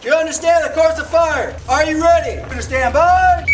Do you understand the course of fire? Are you ready? Stand by.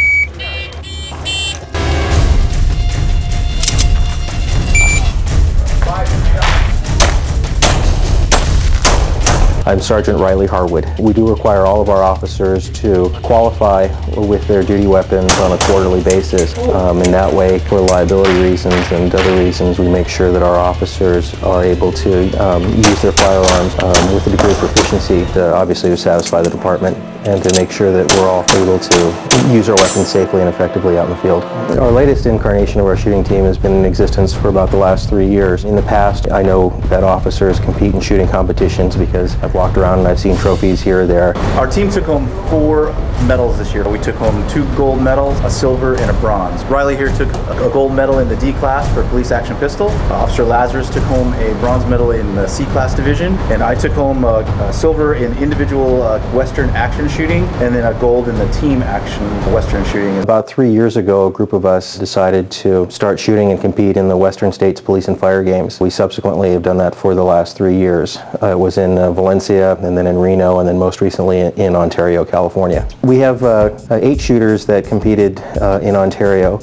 I'm Sergeant Riley Harwood. We do require all of our officers to qualify with their duty weapons on a quarterly basis. In that way, for liability reasons and other reasons, we make sure that our officers are able to use their firearms with a degree of proficiency, obviously to satisfy the department and to make sure that we're all able to use our weapons safely and effectively out in the field. Our latest incarnation of our shooting team has been in existence for about the last 3 years. In the past, I know that officers compete in shooting competitions because I've walked around and I've seen trophies here or there. Our team took home 4 medals this year. We took home 2 gold medals, a silver, and a bronze. Riley here took a gold medal in the D class for police action pistol. Officer Lazarus took home a bronze medal in the C class division, and I took home a silver in individual Western action shooting, and then a gold in the team action Western shooting. About 3 years ago, a group of us decided to start shooting and compete in the Western States Police and Fire Games. We subsequently have done that for the last 3 years. It was in Valencia, and then in Reno, and then most recently in Ontario, California. We have 8 shooters that competed in Ontario.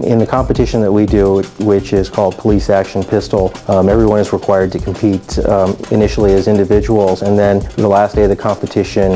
In the competition that we do, which is called Police Action Pistol, everyone is required to compete initially as individuals, and then the last day of the competition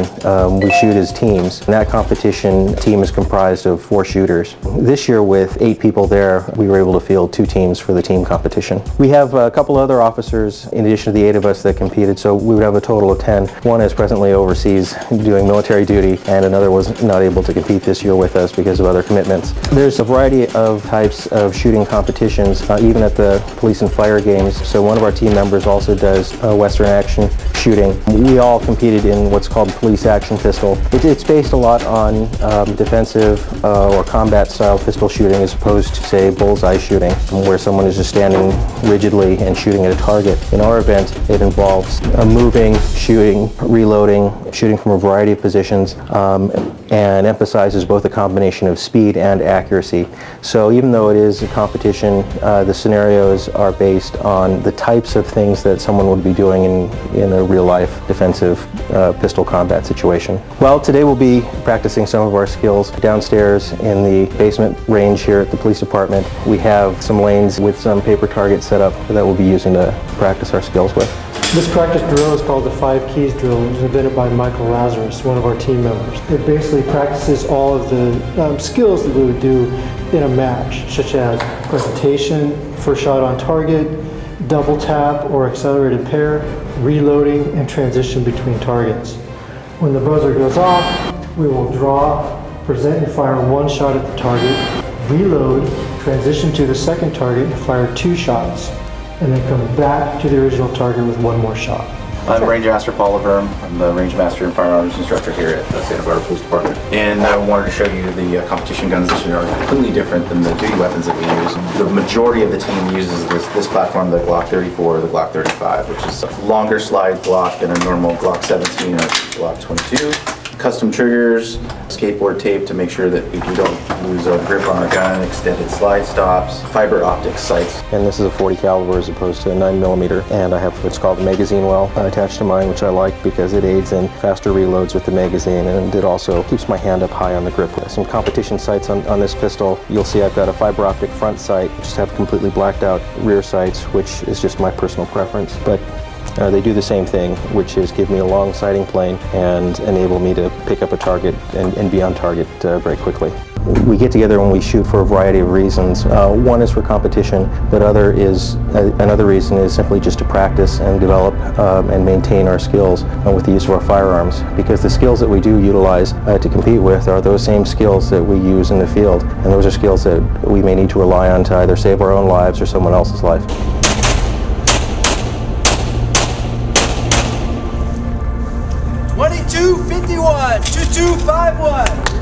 we shoot as teams. And that competition team is comprised of 4 shooters. This year, with 8 people there, we were able to field 2 teams for the team competition. We have a couple other officers in addition to the 8 of us that competed, so we would have a total of 10. One is presently overseas doing military duty, and another was not able to compete this year with us because of other commitments. There's a variety of types of shooting competitions, even at the police and fire games. So one of our team members also does Western action shooting. We all competed in what's called police action pistol. It's based a lot on defensive or combat style pistol shooting as opposed to, say, bullseye shooting, where someone is just standing rigidly and shooting at a target. In our event, it involves moving, shooting, reloading, shooting from a variety of positions, and emphasizes both a combination of speed and accuracy. So even though it is a competition, the scenarios are based on the types of things that someone would be doing in a real-life defensive pistol combat situation. Well, today we'll be practicing some of our skills downstairs in the basement range here at the police department. We have some lanes with some paper targets set up that we'll be using to practice our skills with. This practice drill is called the 5 Keys drill. It was invented by Michael Lazarus, one of our team members. It basically practices all of the skills that we would do in a match, such as presentation, first shot on target, double tap or accelerated pair, reloading, and transition between targets. When the buzzer goes off, we will draw, present and fire 1 shot at the target, reload, transition to the second target and fire 2 shots, and then come back to the original target with 1 more shot. I'm Ranger Master Paul Laverne. I'm the Range Master and Firearms Instructor here at the Santa Barbara Police Department. And I wanted to show you the competition guns this year are completely different than the duty weapons that we use. The majority of the team uses this platform, the Glock 34 or the Glock 35, which is a longer slide Glock than a normal Glock 17 or Glock 22. Custom triggers, skateboard tape to make sure that we don't lose a grip on our gun, extended slide stops, fiber optic sights. And this is a 40 caliber as opposed to a 9mm, and I have what's called a magazine well attached to mine, which I like because it aids in faster reloads with the magazine, and it also keeps my hand up high on the grip. Some competition sights on this pistol. You'll see I've got a fiber optic front sight, just have completely blacked out rear sights, which is just my personal preference. But they do the same thing, which is give me a long sighting plane and enable me to pick up a target and be on target very quickly. We get together when we shoot for a variety of reasons. One is for competition, but another reason is simply just to practice and develop and maintain our skills with the use of our firearms, because the skills that we do utilize to compete with are those same skills that we use in the field, and those are skills that we may need to rely on to either save our own lives or someone else's life. 2251, 2251.